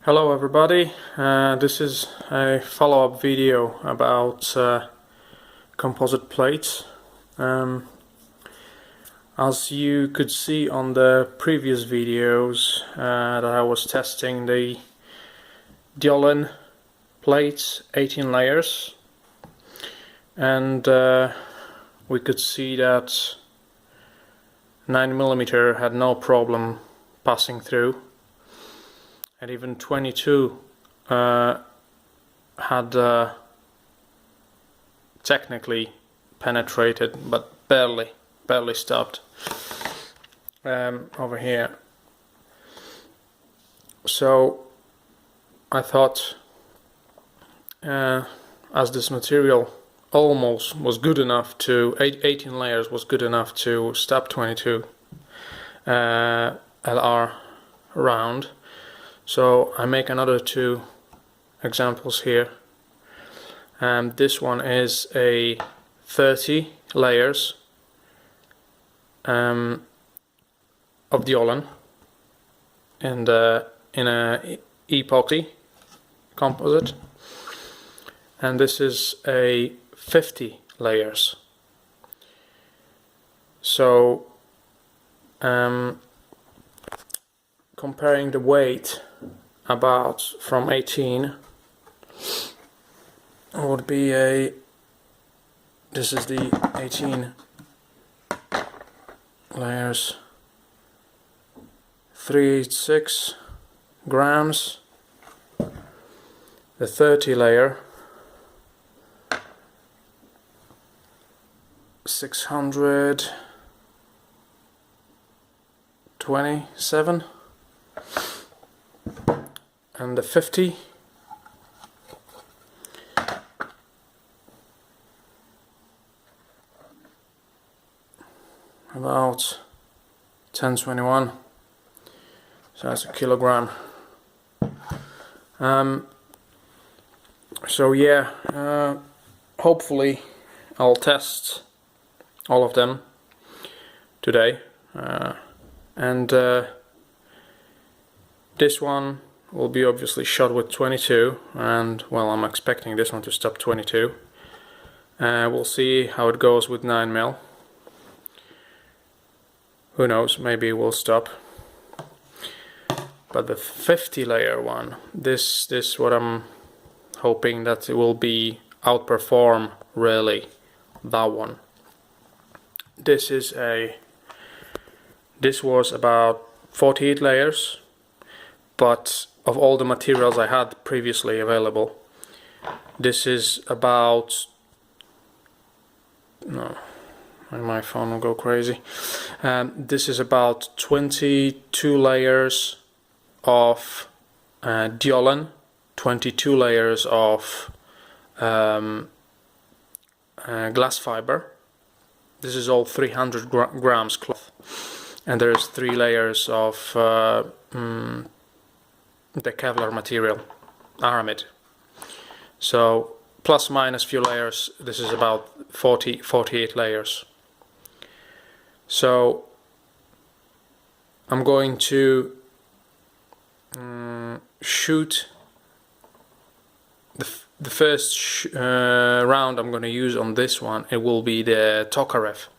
Hello everybody, this is a follow-up video about composite plates. As you could see on the previous videos that I was testing the DIOLEN plates, 18 layers, and we could see that 9mm had no problem passing through. And even 22 had technically penetrated, but barely stopped over here. So I thought, as this material almost was good enough to 18 layers was good enough to stop 22 LR round. So I make another two examples here, and this one is a 30 layers of DIOLEN and in a epoxy composite, and this is a 50 layers. So comparing the weight about from 18 would be this is the 18 layers, 386 grams. The 30 layer, 627, and the 50 about 1021, so that's a kilogram. So yeah, hopefully I'll test all of them today, and this one will be obviously shot with 22, and well, I'm expecting this one to stop 22. We'll see how it goes with 9mm. Who knows, maybe it will stop. But the 50 layer one, this what I'm hoping that it will be outperform really that one. This was about 48 layers, but of all the materials I had previously available, this is about, no, my phone will go crazy. This is about 22 layers of DIOLEN, 22 layers of glass fiber. This is all 300 grams cloth, and there's 3 layers of the Kevlar material, aramid. So plus minus few layers, this is about 48 layers. So I'm going to shoot the first round I'm going to use on this one. It will be the Tokarev,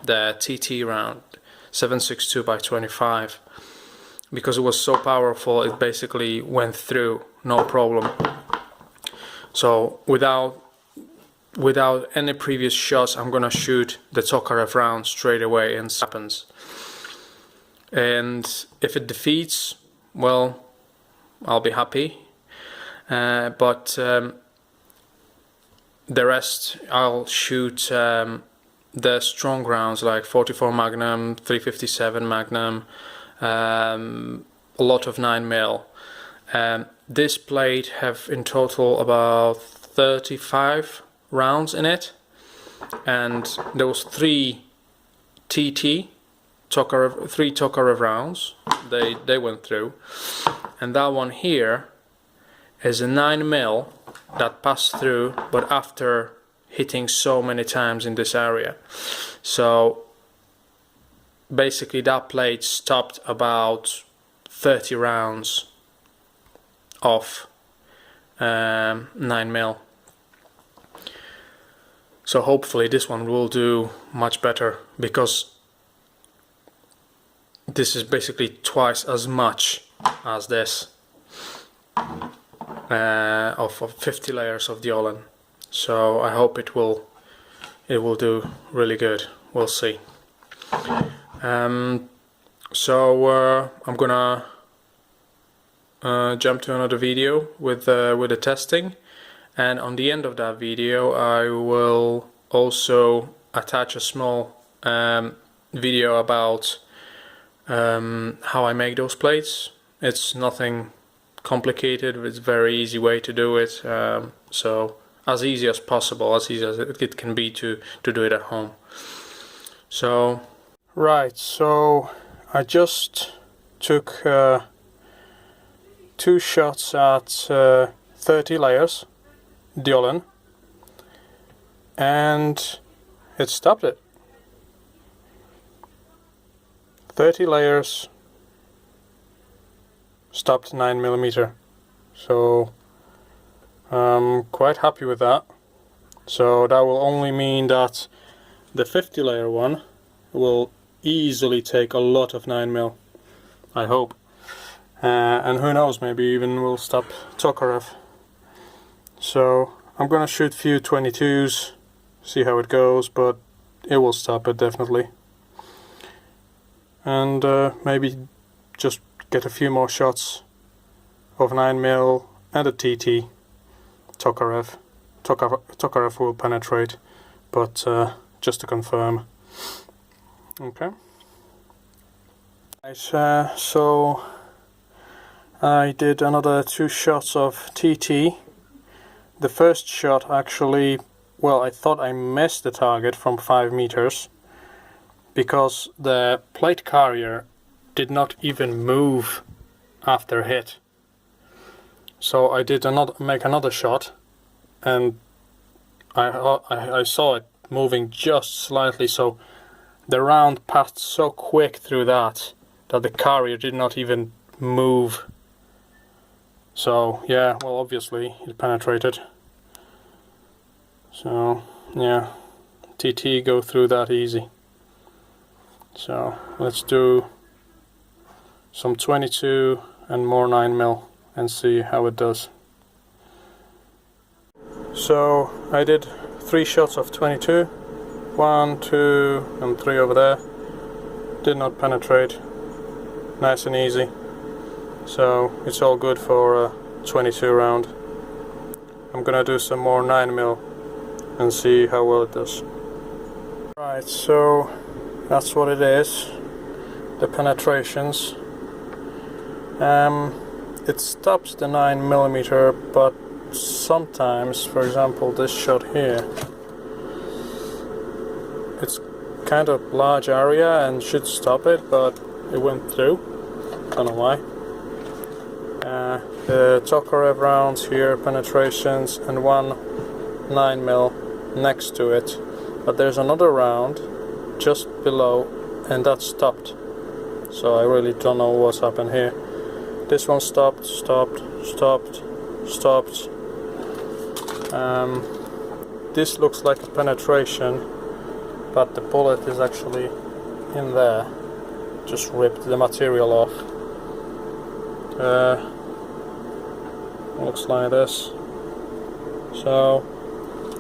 the TT round, 7.62 by 25. Because it was so powerful, it basically went through no problem. So without any previous shots, I'm gonna shoot the Tokarev round straight away and see what happens. And if it defeats, well, I'll be happy. But the rest, I'll shoot the strong rounds like 44 Magnum, 357 Magnum. A lot of 9mm. This plate have in total about 35 rounds in it, and there was 3 TT Tokarev, 3 Tokarev rounds. They went through, and that one here is a 9mm that passed through, but after hitting so many times in this area. So basically that plate stopped about 30 rounds of 9mm. So hopefully this one will do much better, because this is basically twice as much as this of 50 layers of DIOLEN. So I hope it will do really good. We'll see. So I'm gonna jump to another video with the testing, and on the end of that video I will also attach a small video about how I make those plates. It's nothing complicated, it's a very easy way to do it, so as easy as possible, as easy as it can be to do it at home. So right, so I just took 2 shots at 30 layers DIOLEN, and it stopped it. 30 layers stopped 9mm, so I'm quite happy with that. So that will only mean that the 50 layer one will easily take a lot of 9mm, I hope. And who knows, maybe even will stop Tokarev. So I'm gonna shoot a few 22s, see how it goes, but it will stop it definitely. And maybe just get a few more shots of 9mm and a TT. Tokarev will penetrate, but just to confirm. Okay. So I did another 2 shots of TT. The first shot actually, well, I thought I missed the target from 5 meters, because the plate carrier did not even move after hit. So I did make another shot, and I saw it moving just slightly, so the round passed so quick through that the carrier did not even move. So yeah, well, obviously it penetrated. So yeah, TT go through that easy. So let's do some 22 and more 9mm and see how it does. So I did 3 shots of 22, 1, 2 and 3 over there. Did not penetrate, nice and easy. So it's all good for a 22 round. I'm gonna do some more 9mm and see how well it does. Right, so that's what it is, the penetrations. It stops the 9mm, but sometimes, for example this shot here, it's kind of large area and should stop it, but it went through. Don't know why. The Tokarev rounds here, penetrations, and 1 9mm next to it, but there's another round just below and that stopped, so I really don't know what's happened here. This one stopped. This looks like a penetration, but the bullet is actually in there, just ripped the material off. Looks like this. So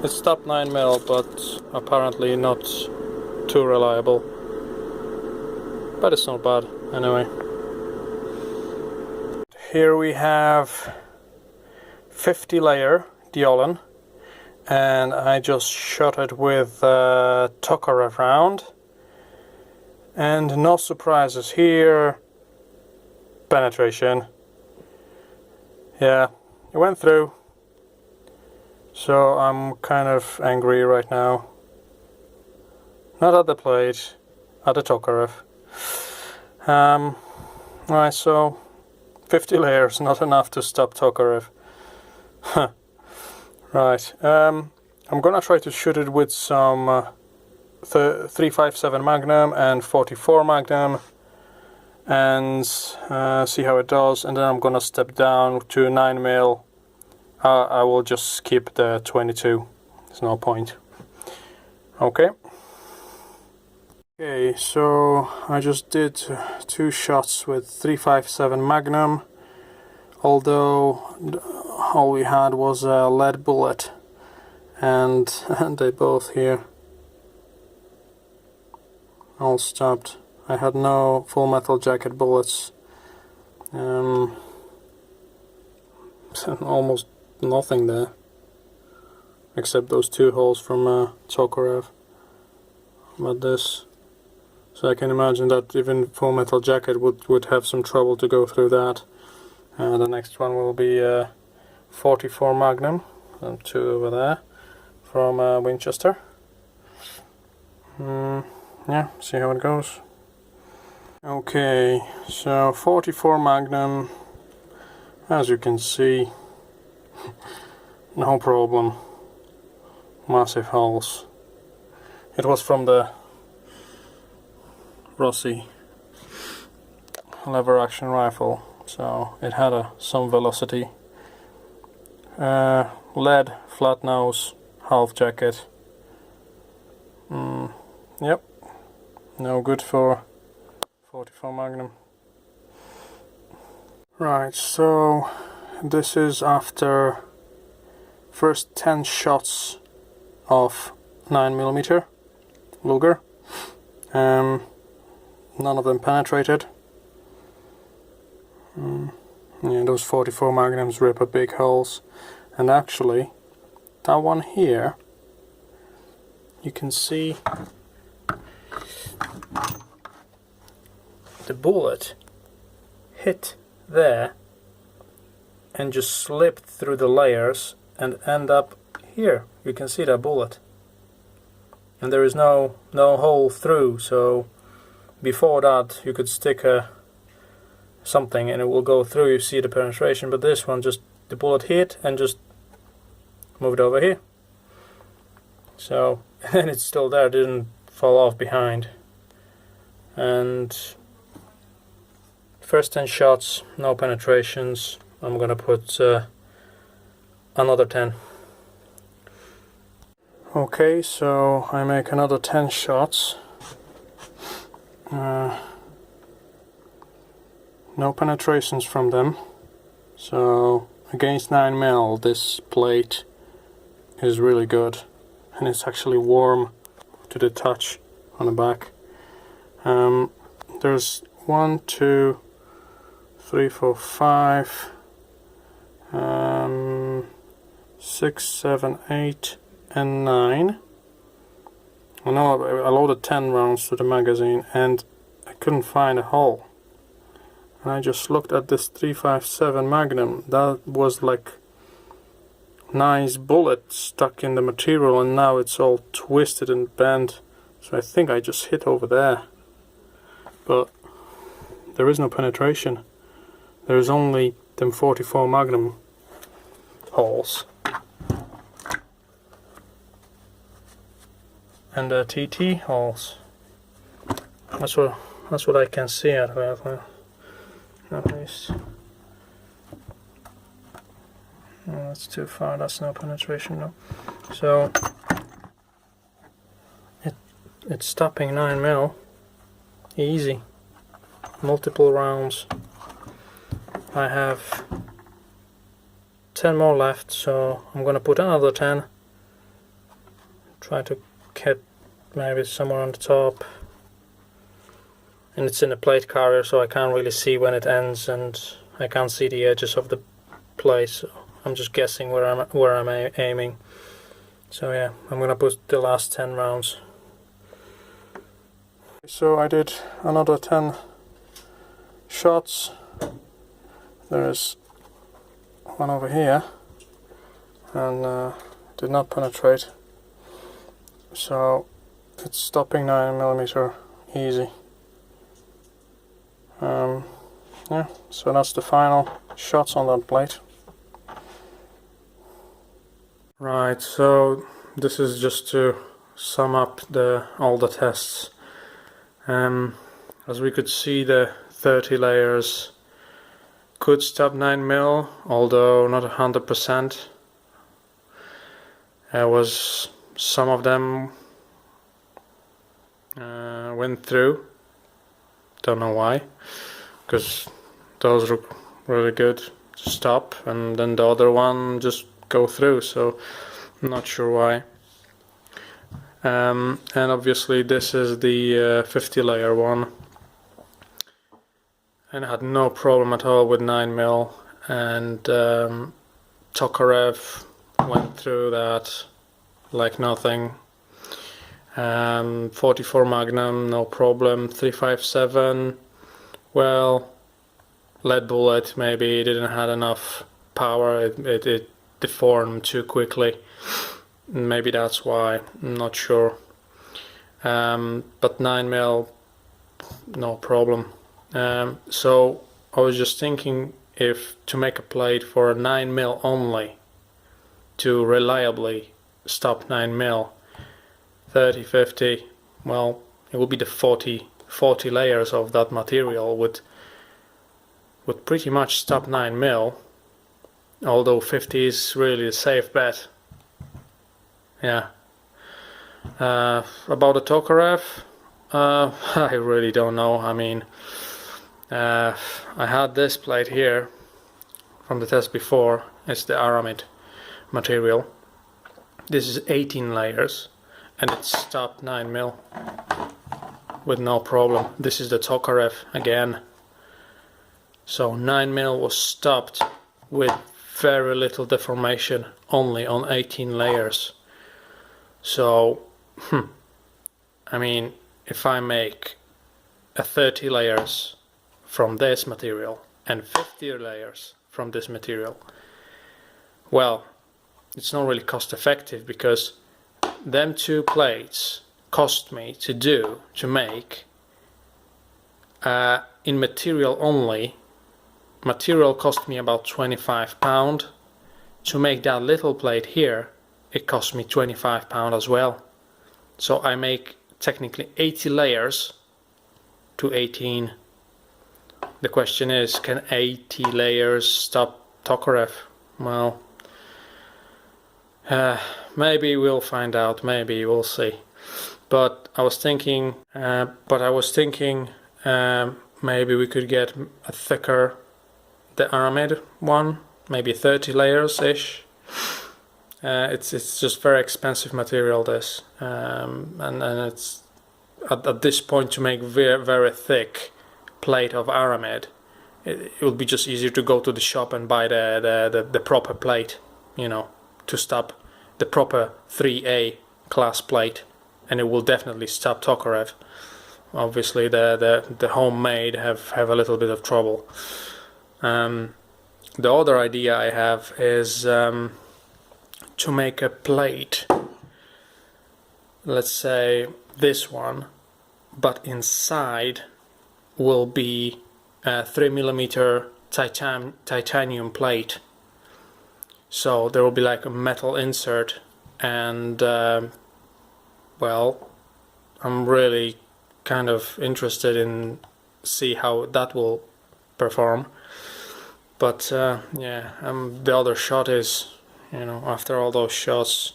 it stopped 9mm, but apparently not too reliable, but it's not bad anyway. Here we have 50 layer DIOLEN, and I just shot it with a Tokarev round, and no surprises here. Penetration, yeah, it went through. So I'm kind of angry right now. Not at the plate, at the Tokarev. Right, so 50 layers, not enough to stop Tokarev. Right, I'm gonna try to shoot it with some 357 Magnum and 44 Magnum and see how it does, and then I'm gonna step down to 9mm. I will just skip the 22. There's no point. Okay. Okay, so I just did 2 shots with 357 Magnum, although all we had was a lead bullet, and they both here all stopped. I had no full metal jacket bullets, almost nothing there, except those 2 holes from Tokarev. But this, so I can imagine that even full metal jacket would have some trouble to go through that. The next one will be 44 Magnum, and 2 over there from Winchester. Yeah, see how it goes. Okay, so 44 Magnum, as you can see, no problem, massive holes. It was from the Rossi lever action rifle, so it had some velocity. Lead, flat nose, half jacket. Yep, no good for 44 Magnum. Right, so this is after first 10 shots of 9mm Luger. None of them penetrated. Yeah, those 44 Magnums rip a big holes, and actually that one here, you can see the bullet hit there and just slipped through the layers and end up here. You can see that bullet, and there is no hole through, so before that you could stick something and it will go through, you see the penetration, but this one, just the bullet hit and just moved over here. So, and it's still there, didn't fall off behind. And first 10 shots, no penetrations. I'm gonna put another 10. Okay, so I make another 10 shots. No penetrations from them. So against 9mm, this plate is really good, and it's actually warm to the touch on the back. There's 1, 2, 3, 4, 5, 6, 7, 8, and 9. I know I loaded 10 rounds to the magazine and I couldn't find a hole. And I just looked at this 357 Magnum. That was like nice bullet stuck in the material, and now it's all twisted and bent. So I think I just hit over there. But there is no penetration. There is only them 44 Magnum holes. And the TT holes. That's what I can see out of it. At least. Oh, that's too far. That's no penetration now. So it's stopping 9mm. Easy. Multiple rounds. I have 10 more left, so I'm gonna put another 10. Try to get maybe somewhere on the top. And it's in a plate carrier, so I can't really see when it ends, and I can't see the edges of the plate, so I'm just guessing where I'm aiming. So yeah, I'm gonna put the last 10 rounds. So I did another 10 shots. There's one over here, and did not penetrate. So it's stopping 9mm easy. Yeah, so that's the final shots on that plate. Right, so this is just to sum up all the tests. As we could see, the 30 layers could stop 9mm, although not 100%. Was some of them went through. Don't know why, because those look really good to stop, and then the other one just go through, so I'm not sure why. And obviously this is the 50 layer one, and I had no problem at all with 9mm, and Tokarev went through that like nothing. 44 Magnum, no problem. 357, well, lead bullet maybe didn't have enough power, it deformed too quickly. Maybe that's why, I'm not sure. But 9mm, no problem. So I was just thinking, if to make a plate for a 9mm only, to reliably stop 9mm, 30, 50, well, it will be the 40 layers of that material would pretty much stop 9mm, although 50 is really a safe bet. Yeah. About the Tokarev, I really don't know. I mean, I had this plate here from the test before. It's the aramid material. This is 18 layers, and it stopped 9mm with no problem. This is the Tokarev again. So 9mm was stopped with very little deformation, only on 18 layers. So, I mean, if I make a 30 layers from this material and 50 layers from this material, well, it's not really cost effective, because them two plates cost me to make in material only. Material cost me about £25. To make that little plate here, it cost me £25 as well. So I make technically 80 layers to 18. The question is, can 80 layers stop Tokarev? Well, maybe we'll find out, maybe we'll see. But I was thinking, maybe we could get a thicker, the aramid one, maybe 30 layers ish. It's just very expensive material, this, and it's at this point, to make very thick plate of aramid, it would be just easier to go to the shop and buy the proper plate, you know, to stop the proper 3A class plate, and it will definitely stop Tokarev. Obviously the homemade have a little bit of trouble. The other idea I have is to make a plate, let's say this one, but inside will be a 3mm titanium plate. So there will be like a metal insert, and well, I'm really kind of interested in see how that will perform. But yeah, the other shot is, you know, after all those shots,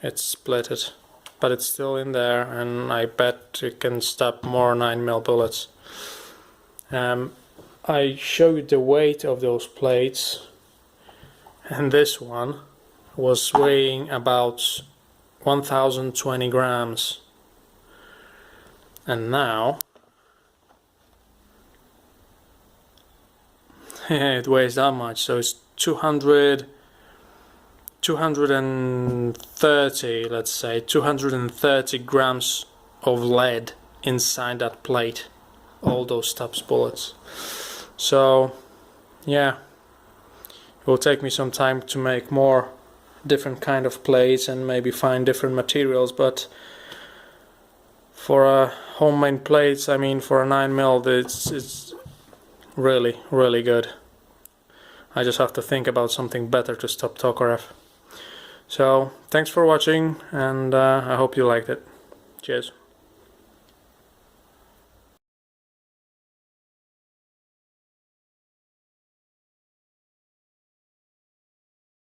it's split it, but it's still in there, and I bet it can stop more 9mm bullets. I showed the weight of those plates, and this one was weighing about 1020 grams, and now it weighs that much, so it's 230, let's say 230 grams of lead inside that plate, all those stops bullets. So yeah, it will take me some time to make more different kind of plates and maybe find different materials, but for a homemade plates, I mean for a 9mm, it's really good. I just have to think about something better to stop Tokarev. So thanks for watching, and I hope you liked it. Cheers.